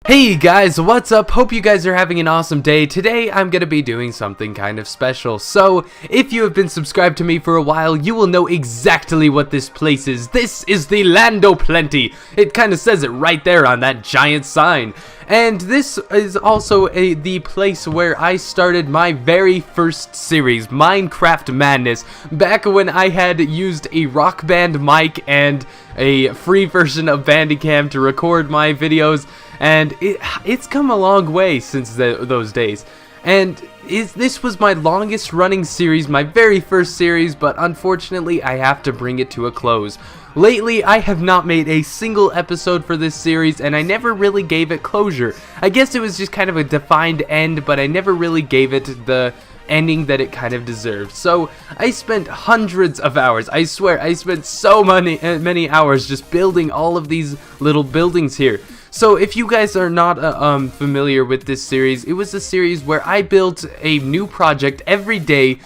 Hey guys, what's up? Hope you guys are having an awesome day. Today I'm gonna be doing something kind of special. So, if you have been subscribed to me for a while, you will know exactly what this place is. This is the Land o' Plenty. It kind of says it right there on that giant sign. And this is also the place where I started my very first series, Minecraft Madness, back when I had used a Rock Band mic and a free version of Bandicam to record my videos, and it's come a long way since those days. And this was my longest running series, my very first series, but unfortunately I have to bring it to a close. Lately, I have not made a single episode for this series, and I never really gave it closure. I guess it was just kind of a defined end, but I never really gave it the ending that it kind of deserved. So I spent hundreds of hours. I swear, I spent so many hours just building all of these little buildings here. So if you guys are not familiar with this series, it was a series where I built a new project every day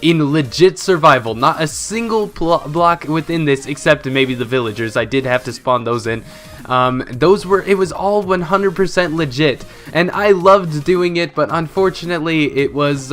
in legit survival. Not a single block within this except maybe the villagers. I did have to spawn those in. It was all 100% legit, and I loved doing it, but unfortunately it was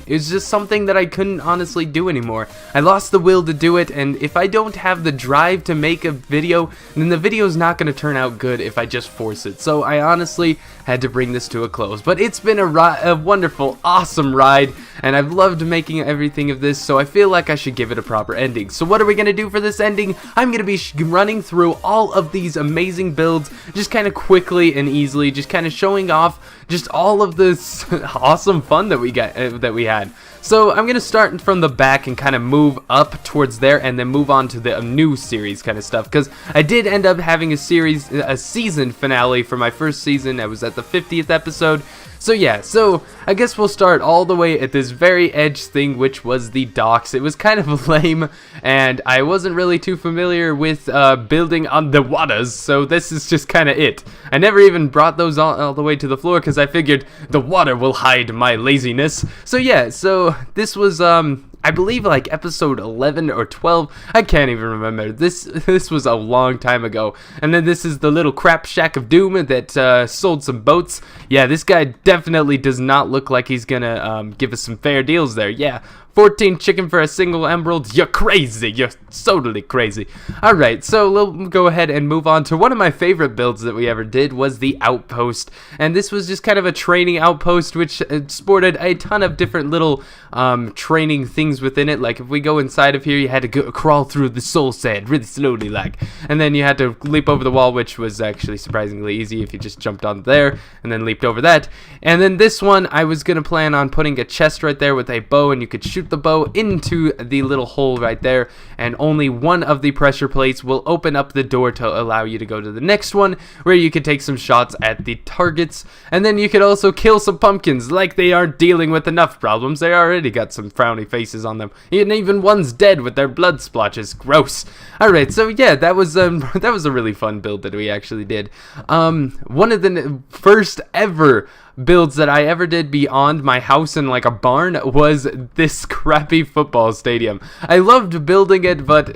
just something that I couldn't honestly do anymore. I lost the will to do it, and if I don't have the drive to make a video, then the video is not going to turn out good if I just force it. So I honestly had to bring this to a close, but it's been a wonderful, awesome ride, and I've loved making everything of this, so I feel like I should give it a proper ending. So what are we going to do for this ending? I'm going to be running through all of these amazing builds just kind of quickly and easily, just kind of showing off just all of this awesome fun that we had. So I'm gonna start from the back and kind of move up towards there, and then move on to the new series kind of stuff, because I did end up having a season finale for my first season. I was at the 50th episode. So yeah, so I guess we'll start all the way at this very edge thing, which was the docks. It was kind of lame, and I wasn't really too familiar with building on the waters, so this is just kind of it. I never even brought those all the way to the floor because I figured the water will hide my laziness. So yeah, so this was I believe like episode 11 or 12. I can't even remember. This was a long time ago. And then this is the little crap shack of doom that sold some boats. Yeah, this guy definitely does not look like he's gonna give us some fair deals there. Yeah, 14 chicken for a single emerald. You're crazy. You're totally crazy. Alright, so we'll go ahead and move on to one of my favorite builds that we ever did, was the outpost. And this was just kind of a training outpost, which sported a ton of different little training things within it. Like if we go inside of here, you had to crawl through the soul sand really slowly, like. And then you had to leap over the wall, which was actually surprisingly easy if you just jumped on there and then leaped over that. And then this one, I was going to plan on putting a chest right there with a bow, and you could shoot the bow into the little hole right there, and only one of the pressure plates will open up the door to allow you to go to the next one, where you can take some shots at the targets. And then you could also kill some pumpkins. Like they aren't dealing with enough problems, they already got some frowny faces on them, and even one's dead with their blood splotches. Gross. Alright, so yeah, that was a really fun build that we actually did. One of the first ever builds that I ever did beyond my house and like a barn was this crappy football stadium. I loved building it, but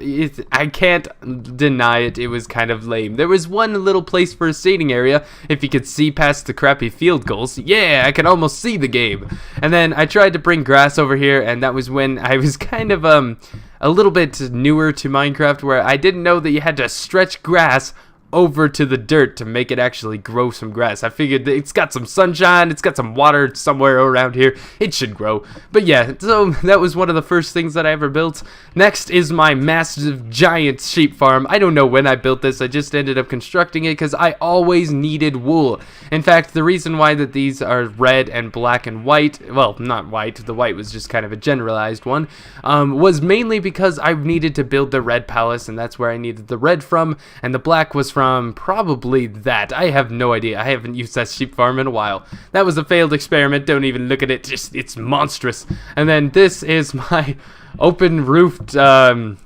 I can't deny it, it was kind of lame. There was one little place for a seating area, if you could see past the crappy field goals. Yeah, I could almost see the game. And then I tried to bring grass over here, and that was when I was kind of a little bit newer to Minecraft, where I didn't know that you had to stretch grass over to the dirt to make it actually grow some grass. I figured that it's got some sunshine, it's got some water somewhere around here, it should grow. But yeah, so that was one of the first things that I ever built. Next is my massive giant sheep farm. I don't know when I built this, I just ended up constructing it because I always needed wool. In fact, the reason why that these are red and black and white, well, not white, the white was just kind of a generalized one, was mainly because I needed to build the red palace, and that's where I needed the red from, and the black was from probably that. I have no idea. I haven't used that sheep farm in a while. That was a failed experiment. Don't even look at it. Just, it's monstrous. And then this is my open roofed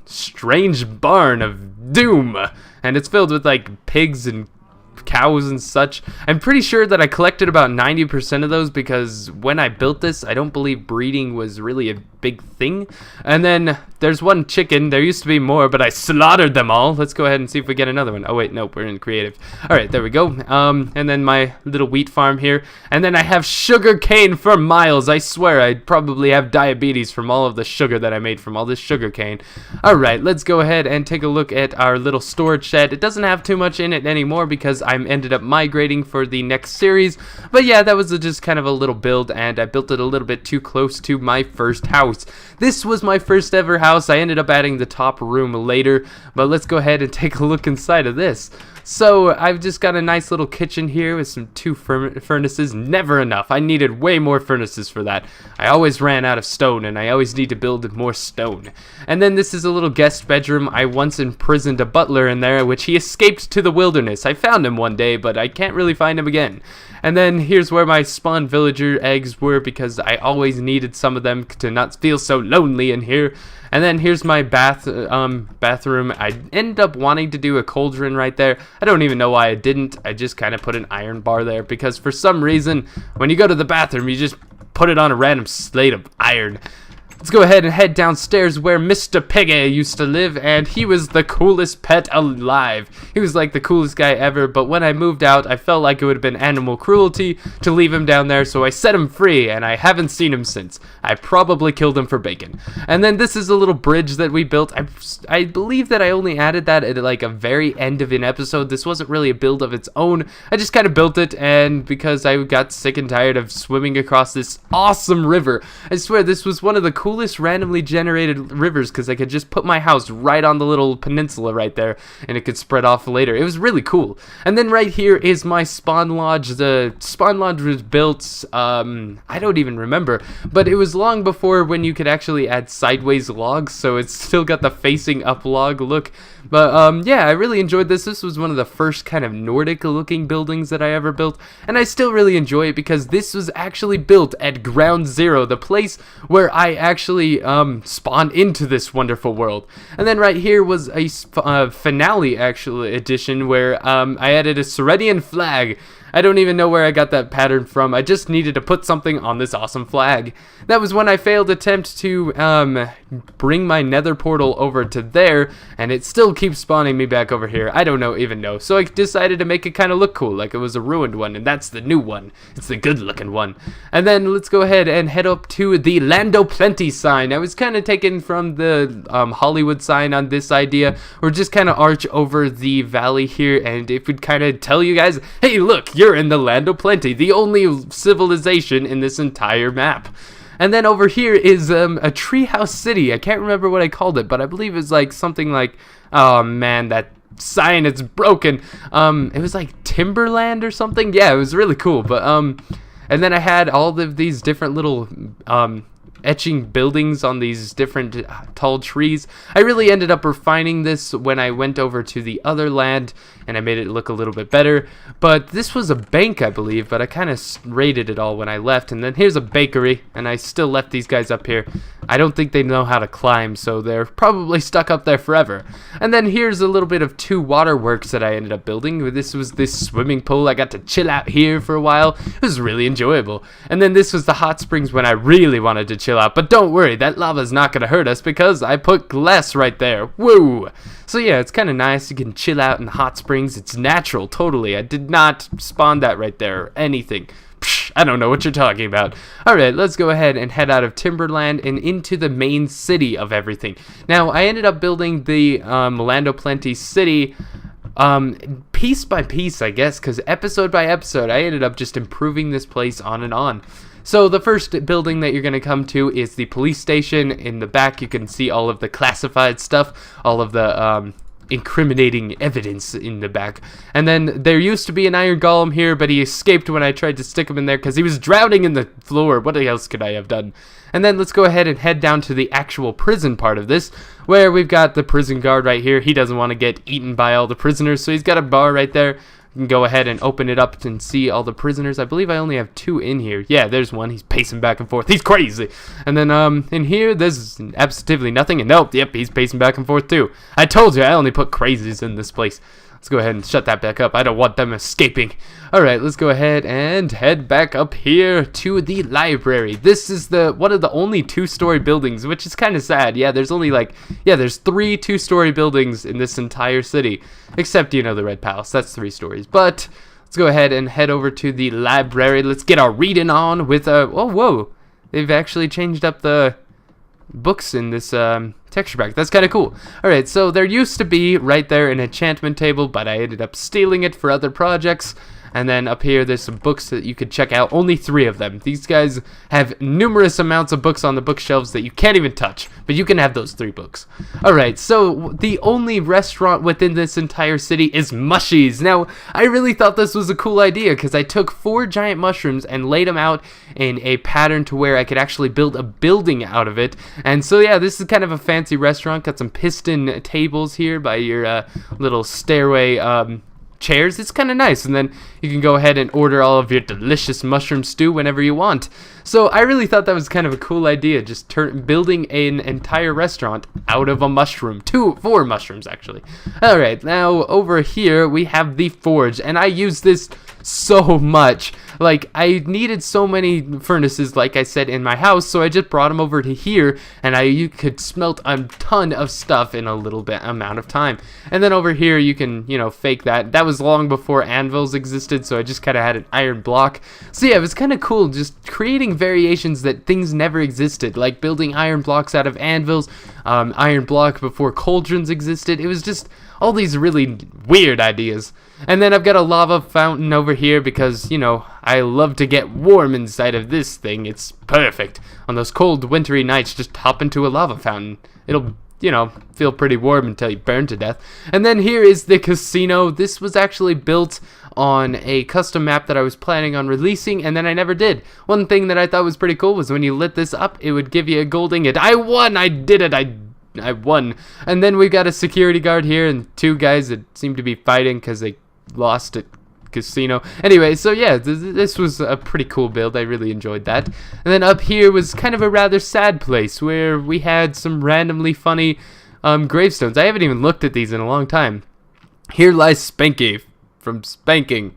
strange barn of doom, and it's filled with like pigs and cows and such. I'm pretty sure that I collected about 90% of those, because when I built this, I don't believe breeding was really a big thing. And then there's one chicken. There used to be more, but I slaughtered them all. Let's go ahead and see if we get another one. Oh wait, nope, we're in creative. All right, there we go. And then my little wheat farm here, and then I have sugar cane for miles. I swear I'd probably have diabetes from all of the sugar that I made from all this sugar cane. All right, let's go ahead and take a look at our little storage shed. It doesn't have too much in it anymore because I ended up migrating for the next series. But yeah, that was just kind of a little build, and I built it a little bit too close to my first house. This was my first ever house. I ended up adding the top room later, but let's go ahead and take a look inside of this. So I've just got a nice little kitchen here with some two furnaces. Never enough. I needed way more furnaces for that. I always ran out of stone, and I always need to build more stone. And then this is a little guest bedroom. I once imprisoned a butler in there, which he escaped to the wilderness. I found him one day, but I can't really find him again. And then here's where my spawn villager eggs were, because I always needed some of them to not feel so lonely in here. And then here's my bathroom. I ended up wanting to do a cauldron right there. I don't even know why I didn't. I just kind of put an iron bar there because for some reason, when you go to the bathroom, you just put it on a random slate of iron. Let's go ahead and head downstairs where Mr. Piggy used to live, and he was the coolest pet alive. He was like the coolest guy ever, but when I moved out, I felt like it would have been animal cruelty to leave him down there, so I set him free, and I haven't seen him since. I probably killed him for bacon. And then this is a little bridge that we built. I believe that I only added that at like a very end of an episode. This wasn't really a build of its own. I just kind of built it, and because I got sick and tired of swimming across this awesome river. I swear this was one of the coolest randomly generated rivers because I could just put my house right on the little peninsula right there and it could spread off later. It was really cool. And then right here is my spawn lodge. The spawn lodge was built, I don't even remember, but it was long before when you could actually add sideways logs, so it's still got the facing up log look. But yeah, I really enjoyed this. This was one of the first kind of Nordic looking buildings that I ever built, and I still really enjoy it because this was actually built at Ground Zero, the place where I actually spawned into this wonderful world. And then right here was a finale actually edition where I added a Sorenus flag. I don't even know where I got that pattern from. I just needed to put something on this awesome flag. That was when I failed attempt to bring my nether portal over to there, and it still keeps spawning me back over here. I don't even know. So I decided to make it kind of look cool, like it was a ruined one, and that's the new one. It's the good looking one. And then let's go ahead and head up to the Land o' Plenty sign. I was kind of taken from the Hollywood sign on this idea, or just kind of arch over the valley here, and it would kind of tell you guys, hey look, you're in the Land o' Plenty, the only civilization in this entire map. And then over here is a Treehouse City. I can't remember what I called it, but I believe it's like something like, oh man, that sign, it's broken. It was like Timberland or something. Yeah, it was really cool. But and then I had all of these different little etching buildings on these different tall trees. I really ended up refining this when I went over to the other land, and I made it look a little bit better. But this was a bank, I believe, but I kind of raided it all when I left. And then here's a bakery, and I still left these guys up here. I don't think they know how to climb, so they're probably stuck up there forever. And then here's a little bit of two waterworks that I ended up building. This was this swimming pool. I got to chill out here for a while. It was really enjoyable. And then this was the hot springs when I really wanted to chill out. But don't worry, that lava's not going to hurt us because I put glass right there. Woo! So yeah, it's kind of nice. You can chill out in the hot springs. It's natural, totally. I did not spawn that right there or anything. Psh, I don't know what you're talking about. Alright, let's go ahead and head out of Timberland and into the main city of everything. Now, I ended up building the Land o' Plenty city piece by piece, I guess, because episode by episode, I ended up just improving this place on and on. So the first building that you're going to come to is the police station. In the back, you can see all of the classified stuff, all of the incriminating evidence in the back. And then there used to be an iron golem here, but he escaped when I tried to stick him in there because he was drowning in the floor. What else could I have done? And then let's go ahead and head down to the actual prison part of this, where we've got the prison guard right here. He doesn't want to get eaten by all the prisoners, so he's got a bar right there. You can go ahead and open it up and see all the prisoners. I believe I only have 2 in here. Yeah, there's one. He's pacing back and forth. He's crazy. And then in here, there's absolutely nothing. And nope, yep, he's pacing back and forth too. I told you, I only put crazies in this place. Let's go ahead and shut that back up. I don't want them escaping. Alright, let's go ahead and head back up here to the library. This is one of the only 2-story buildings, which is kind of sad. Yeah, there's only there's 3 2-story buildings in this entire city. Except, you know, the Red Palace. That's 3 stories. But let's go ahead and head over to the library. Let's get our reading on with oh, whoa. They've actually changed up the books in this texture pack. That's kind of cool. Alright, so there used to be right there an enchantment table, but I ended up stealing it for other projects. And then up here, there's some books that you could check out. Only 3 of them. These guys have numerous amounts of books on the bookshelves that you can't even touch. But you can have those 3 books. Alright, so the only restaurant within this entire city is Mushies. Now, I really thought this was a cool idea because I took 4 giant mushrooms and laid them out in a pattern to where I could actually build a building out of it. And so, yeah, this is kind of a fancy restaurant. Got some piston tables here by your little stairway chairs. It's kind of nice, and then you can go ahead and order all of your delicious mushroom stew whenever you want. So I really thought that was kind of a cool idea, just building an entire restaurant out of a mushroom. 4 mushrooms actually. Alright, now over here we have the forge, and I use this so much. Like, I needed so many furnaces, like I said, in my house, so I just brought them over to here, and you could smelt a ton of stuff in a little bit amount of time. And then over here you can, you know, fake that. That was long before anvils existed, so I just kind of had an iron block. So yeah, it was kind of cool just creating variations that things never existed, like building iron blocks out of anvils, iron block before cauldrons existed. It was just all these really weird ideas. And then I've got a lava fountain over here because, you know, I love to get warm inside of this thing. It's perfect. On those cold, wintry nights, just hop into a lava fountain. It'll, you know, feel pretty warm until you burn to death. And then here is the casino. This was actually built on a custom map that I was planning on releasing, and then I never did. One thing that I thought was pretty cool was when you lit this up, it would give you a gold ingot. I won! I did it! I won. And then we got a security guard here and 2 guys that seem to be fighting because they lost at casino. Anyway, so yeah, this was a pretty cool build. I really enjoyed that. And then up here was kind of a rather sad place where we had some randomly funny gravestones. I haven't even looked at these in a long time. Here lies Spanky from Spanking.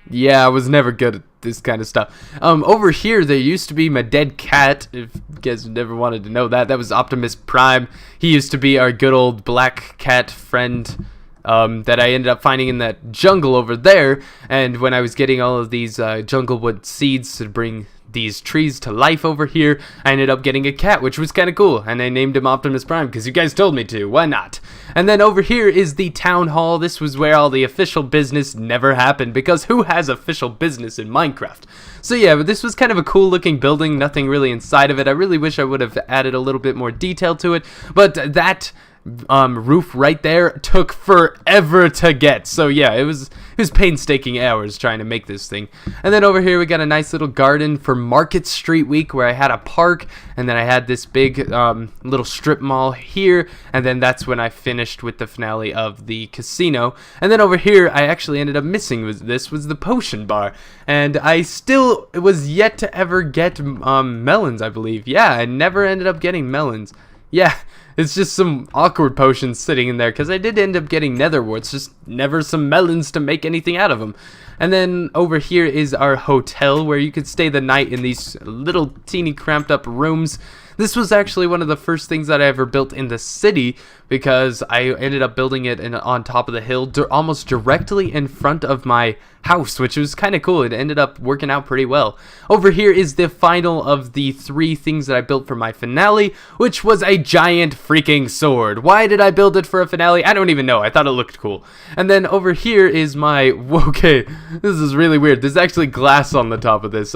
Yeah, I was never good at this kind of stuff. Over here, there used to be my dead cat. If you guys never wanted to know that, that was Optimus Prime. He used to be our good old black cat friend that I ended up finding in that jungle over there. And when I was getting all of these junglewood seeds to bring these trees to life over here, I ended up getting a cat, which was kind of cool, and I named him Optimus Prime because you guys told me to. Why not? And then over here is the town hall. This was where all the official business never happened, because who has official business in Minecraft? So yeah, but this was kind of a cool looking building, nothing really inside of it. I really wish I would have added a little bit more detail to it, but that roof right there took forever to get. So yeah, it was painstaking hours trying to make this thing. And then over here we got a nice little garden for Market Street Week, where I had a park, and then I had this big little strip mall here, and then that's when I finished with the finale of the casino. And then over here I actually ended up missing was the potion bar, and I still was yet to ever get melons, I believe. Yeah, I never ended up getting melons. Yeah, it's just some awkward potions sitting in there, because I did end up getting nether warts, just never some melons to make anything out of them. And then over here is our hotel, where you could stay the night in these little teeny cramped up rooms. This was actually one of the first things that I ever built in the city, because I ended up building it on top of the hill, almost directly in front of my house, which was kind of cool. It ended up working out pretty well. Over here is the final of the 3 things that I built for my finale, which was a giant freaking sword. Why did I build it for a finale? I don't even know. I thought it looked cool. And then over here is my... Okay, this is really weird. There's actually glass on the top of this.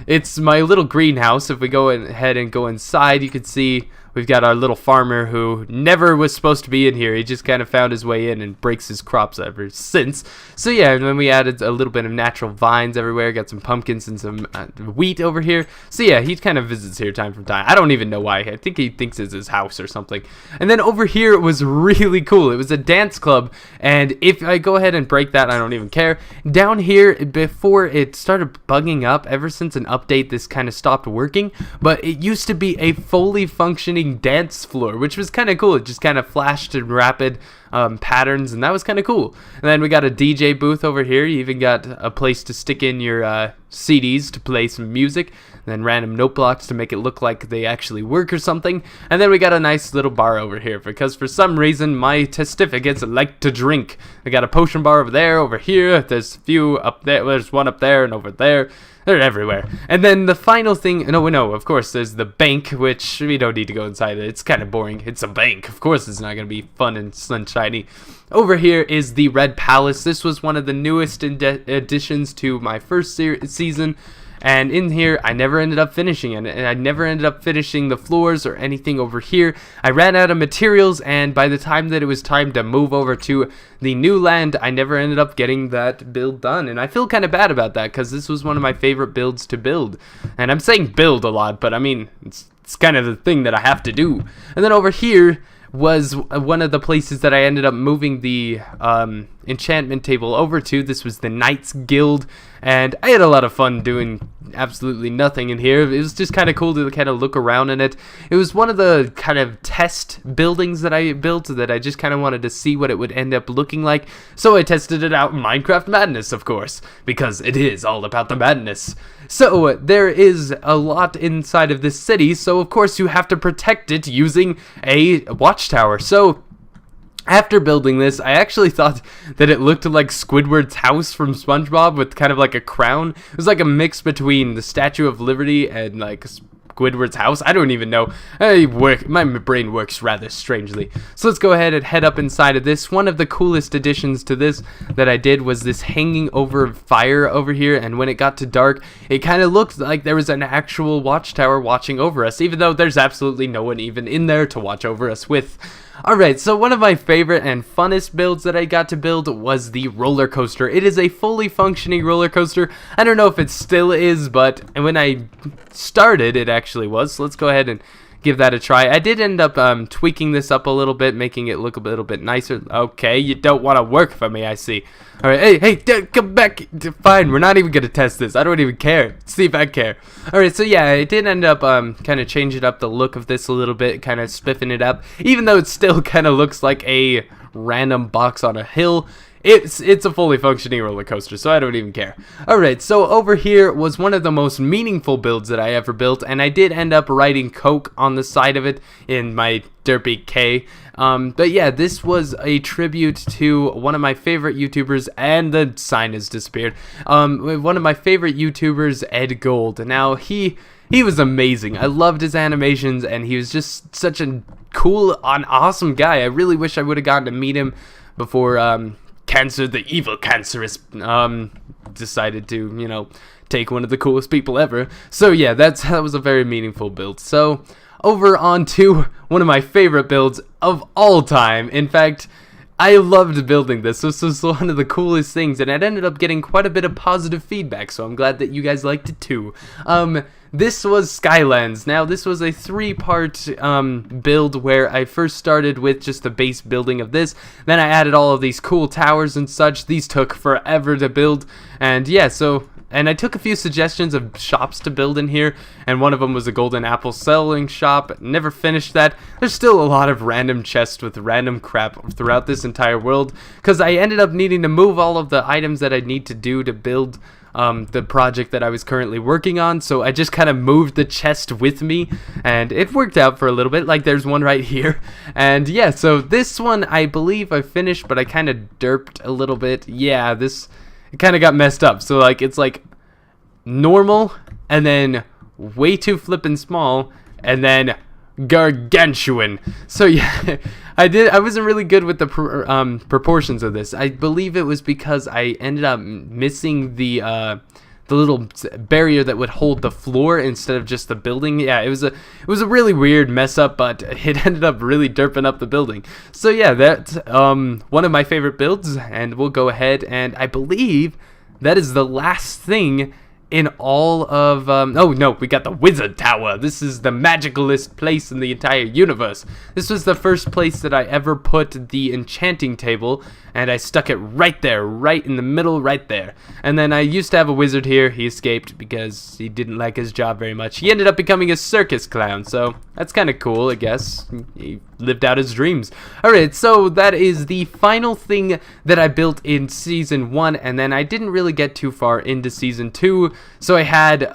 It's my little greenhouse. If we go ahead and go inside, you can see we've got our little farmer who never was supposed to be in here. He just kind of found his way in and breaks his crops ever since. So yeah, and then we added a little bit of natural vines everywhere. Got some pumpkins and some wheat over here. So yeah, he kind of visits here time from time. I don't even know why. I think he thinks it's his house or something. And then over here, it was really cool. It was a dance club, and if I go ahead and break that, I don't even care. Down here, before it started bugging up, ever since an update, this kind of stopped working, but it used to be a fully functioning dance floor, which was kind of cool. It just kind of flashed in rapid patterns, and that was kind of cool. And then we got a DJ booth over here. You even got a place to stick in your CDs to play some music, and then random note blocks to make it look like they actually work or something. And then we got a nice little bar over here, because for some reason my testificates like to drink. We got a potion bar over there, over here. There's a few up there. There's one up there and over there. They're everywhere. And then the final thing, no, of course, there's the bank, which we don't need to go inside it. It's kind of boring. It's a bank. Of course it's not going to be fun and sunshiny. Over here is the Red Palace. This was one of the newest additions to my first season. And in here, I never ended up finishing it, and I never ended up finishing the floors or anything over here. I ran out of materials, and by the time that it was time to move over to the new land, I never ended up getting that build done. And I feel kind of bad about that, because this was one of my favorite builds to build. And I'm saying build a lot, but I mean, it's kind of the thing that I have to do. And then over here was one of the places that I ended up moving the enchantment table over to. This was the Knights Guild, and I had a lot of fun doing absolutely nothing in here. It was just kind of cool to kind of look around in it. It was one of the kind of test buildings that I built that I just kind of wanted to see what it would end up looking like. So I tested it out in Minecraft Madness, of course, because it is all about the madness. So there is a lot inside of this city, so of course you have to protect it using a watchtower. So after building this, I actually thought that it looked like Squidward's house from SpongeBob with kind of like a crown. It was like a mix between the Statue of Liberty and like Squidward's house. I don't even know. My brain works rather strangely. So let's go ahead and head up inside of this. One of the coolest additions to this that I did was this hanging over fire over here, and when it got to dark, it kind of looked like there was an actual watchtower watching over us, even though there's absolutely no one even in there to watch over us with. Alright, so one of my favorite and funnest builds that I got to build was the roller coaster. It is a fully functioning roller coaster. I don't know if it still is, but when I started, it actually was. So let's go ahead and give that a try. I did end up tweaking this up a little bit, making it look a little bit nicer. Okay, you don't want to work for me, I see. Alright, hey, come back. Fine, we're not even going to test this. I don't even care. See if I care. Alright, so yeah, I did end up kind of changing up the look of this a little bit, kind of spiffing it up, even though it still kind of looks like a random box on a hill. It's a fully functioning roller coaster, so I don't even care. Alright, so over here was one of the most meaningful builds that I ever built, and I did end up writing Coke on the side of it in my derpy K. But yeah, this was a tribute to one of my favorite YouTubers, and the sign has disappeared. One of my favorite YouTubers, Ed Gold. Now, he was amazing. I loved his animations, and he was just such a cool and awesome guy. I really wish I would have gotten to meet him before, Cancer, the evil cancerous, decided to, you know, take one of the coolest people ever. So yeah, that was a very meaningful build. So over on to one of my favorite builds of all time. In fact, I loved building this. This was one of the coolest things, and it ended up getting quite a bit of positive feedback, so I'm glad that you guys liked it too. This was Skylands. Now, this was a three-part build where I first started with just the base building of this. Then I added all of these cool towers and such. These took forever to build. And yeah, and I took a few suggestions of shops to build in here, and one of them was a golden apple selling shop. Never finished that. There's still a lot of random chests with random crap throughout this entire world, because I ended up needing to move all of the items that I need to do to build the project that I was currently working on, so I just kind of moved the chest with me, and it worked out for a little bit. Like, there's one right here, and yeah, so this one I believe I finished, but I kind of derped a little bit. Yeah, it kind of got messed up, so like, it's like normal, and then way too flippin' small, and then gargantuan. So yeah, I wasn't really good with the proportions of this. I believe it was because I ended up missing the little barrier that would hold the floor instead of just the building. Yeah, it was a really weird mess up, but it ended up really derping up the building. So yeah, that's one of my favorite builds, and we'll go ahead, and I believe that is the last thing in all of, oh no, we got the Wizard Tower. This is the magicalest place in the entire universe. This was the first place that I ever put the enchanting table, and I stuck it right there, right in the middle, right there. And then I used to have a wizard here. He escaped because he didn't like his job very much. He ended up becoming a circus clown, so that's kind of cool, I guess. He lived out his dreams. Alright, so that is the final thing that I built in Season 1, and then I didn't really get too far into Season 2, so I had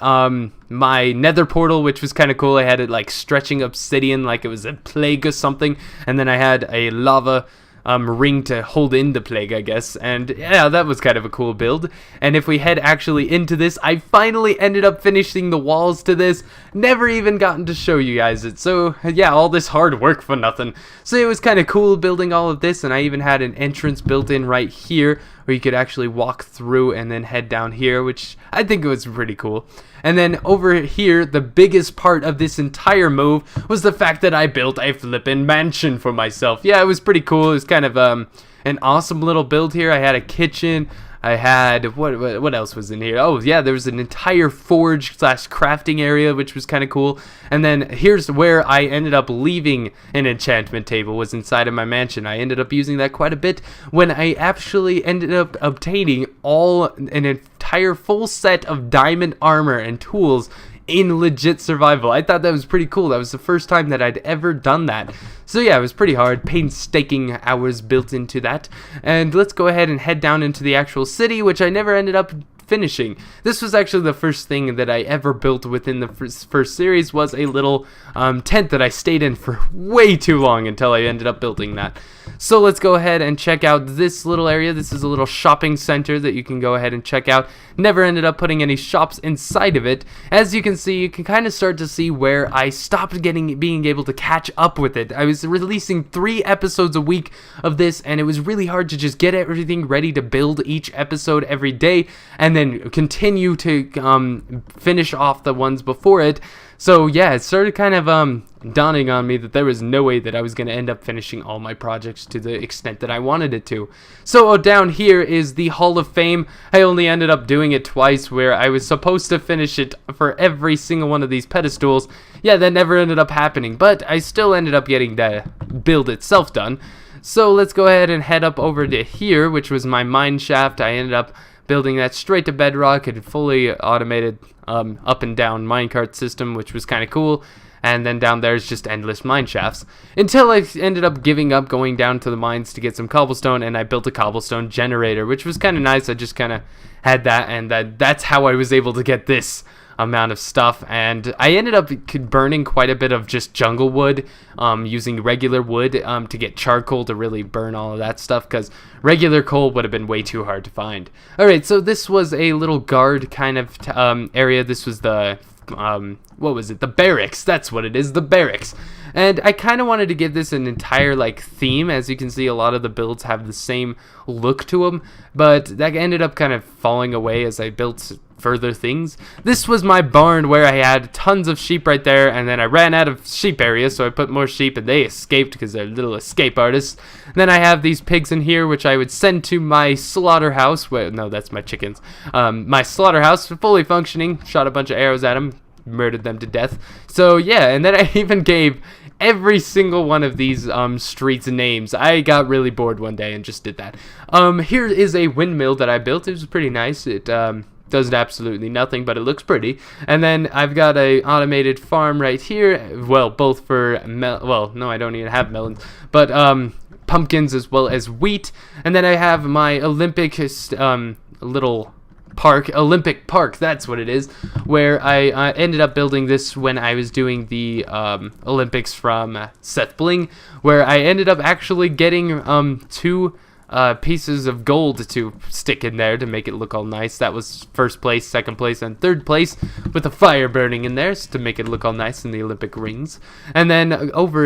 my nether portal, which was kind of cool. I had it like stretching obsidian like it was a plague or something, and then I had a lava ring to hold in the plague, I guess, and yeah, that was kind of a cool build. And if we head actually into this, I finally ended up finishing the walls to this. Never even gotten to show you guys it, so yeah, all this hard work for nothing. So it was kind of cool building all of this, and I even had an entrance built in right here where you could actually walk through and then head down here, which I think was pretty cool. And then over here, the biggest part of this entire move was the fact that I built a flippin' mansion for myself. Yeah, it was pretty cool. It was kind of an awesome little build here. I had a kitchen. I had, what else was in here? Oh, yeah, there was an entire forge / crafting area, which was kind of cool. And then here's where I ended up leaving an enchantment table, was inside of my mansion. I ended up using that quite a bit when I actually ended up obtaining an entire full set of diamond armor and tools in legit survival. I thought that was pretty cool. That was the first time that I'd ever done that. So yeah, it was pretty hard. Painstaking hours built into that. And let's go ahead and head down into the actual city, which I never ended up finishing. This was actually the first thing that I ever built within the first series, was a little tent that I stayed in for way too long until I ended up building that. So let's go ahead and check out this little area. This is a little shopping center that you can go ahead and check out. Never ended up putting any shops inside of it. As you can see, you can kind of start to see where I stopped being able to catch up with it. I was releasing 3 episodes a week of this, and it was really hard to just get everything ready to build each episode every day, and then continue to finish off the ones before it. So yeah, it started kind of dawning on me that there was no way that I was going to end up finishing all my projects to the extent that I wanted it to. So down here is the Hall of Fame. I only ended up doing it twice, where I was supposed to finish it for every single one of these pedestals. Yeah, that never ended up happening, but I still ended up getting the build itself done. So let's go ahead and head up over to here, which was my mine shaft. I ended up building that straight to bedrock, and fully automated up and down minecart system, which was kind of cool. And then down there is just endless mine shafts, until I ended up giving up going down to the mines to get some cobblestone, and I built a cobblestone generator, which was kind of nice. I just kind of had that, and that's how I was able to get this amount of stuff. And I ended up burning quite a bit of just jungle wood, using regular wood to get charcoal to really burn all of that stuff, because regular coal would have been way too hard to find. Alright, so this was a little guard kind of area. This was the what was it? The barracks. That's what it is, the barracks. And I kind of wanted to give this an entire like theme. As you can see, a lot of the builds have the same look to them, but that ended up kind of falling away as I built further things. This was my barn, where I had tons of sheep right there, and then I ran out of sheep area, so I put more sheep, and they escaped because they're little escape artists. And then I have these pigs in here, which I would send to my slaughterhouse. Wait, no, that's my chickens. My slaughterhouse, fully functioning. Shot a bunch of arrows at them, murdered them to death. So yeah, and then I even gave every single one of these streets names. I got really bored one day and just did that. Here is a windmill that I built. It was pretty nice. It does absolutely nothing, but it looks pretty. And then I've got a automated farm right here. Well, both for well, no, I don't even have melons, but pumpkins as well as wheat. And then I have my Olympic little park, Olympic Park, that's what it is, where I ended up building this when I was doing the Olympics from Seth Bling, where I ended up actually getting 2 pieces of gold to stick in there to make it look all nice. That was first place, second place, and third place, with a fire burning in there to make it look all nice in the Olympic rings. And then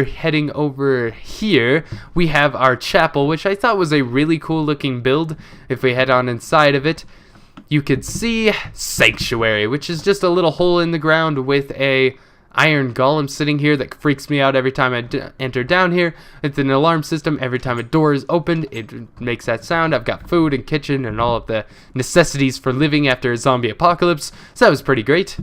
heading over here, we have our chapel, which I thought was a really cool looking build. If we head on inside of it, you could see Sanctuary, which is just a little hole in the ground with a iron golem sitting here that freaks me out every time I enter down here. It's an alarm system. Every time a door is opened, it makes that sound. I've got food and kitchen and all of the necessities for living after a zombie apocalypse, so that was pretty great.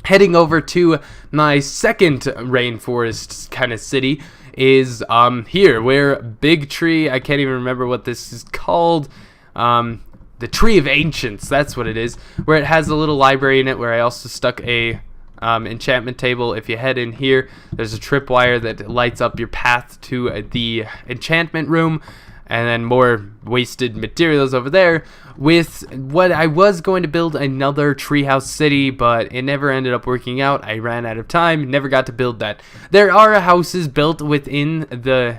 Heading over to my second rainforest kind of city is here, where Big Tree, I can't even remember what this is called, the Tree of Ancients, that's what it is, where it has a little library in it, where I also stuck a enchantment table. If you head in here, there's a tripwire that lights up your path to the enchantment room, and then more wasted materials over there. With what I was going to build another Treehouse City, but it never ended up working out. I ran out of time, never got to build that. There are houses built within the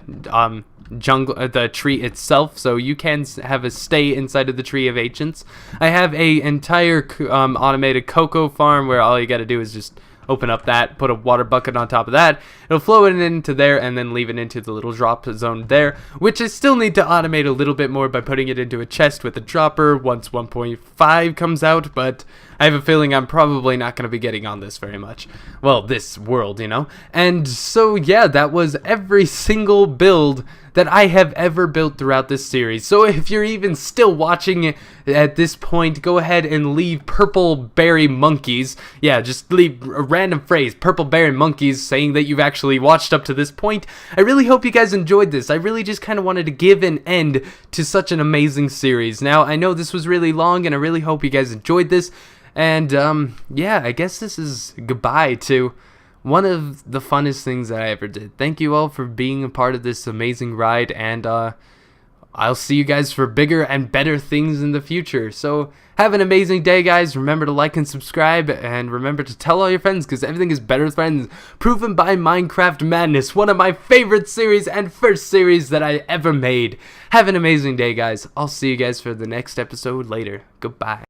jungle, the tree itself, so you can have a stay inside of the Tree of Ancients. I have a entire automated cocoa farm where all you got to do is just open up that, put a water bucket on top of that, it'll flow it into there, and then leave it into the little drop zone there, which I still need to automate a little bit more by putting it into a chest with a dropper once 1.5 comes out, but I have a feeling I'm probably not going to be getting on this very much. Well, this world, you know? And so, yeah, that was every single build that I have ever built throughout this series. So if you're even still watching at this point, go ahead and leave purple berry monkeys. Yeah, just leave a random phrase, purple berry monkeys, saying that you've actually watched up to this point. I really hope you guys enjoyed this. I really just kind of wanted to give an end to such an amazing series. Now, I know this was really long, and I really hope you guys enjoyed this. And, yeah, I guess this is goodbye to one of the funnest things that I ever did. Thank you all for being a part of this amazing ride, and I'll see you guys for bigger and better things in the future. So have an amazing day, guys. Remember to like and subscribe, and remember to tell all your friends, because everything is better with friends. Proven by Minecraft Madness, one of my favorite series and first series that I ever made. Have an amazing day, guys. I'll see you guys for the next episode later. Goodbye.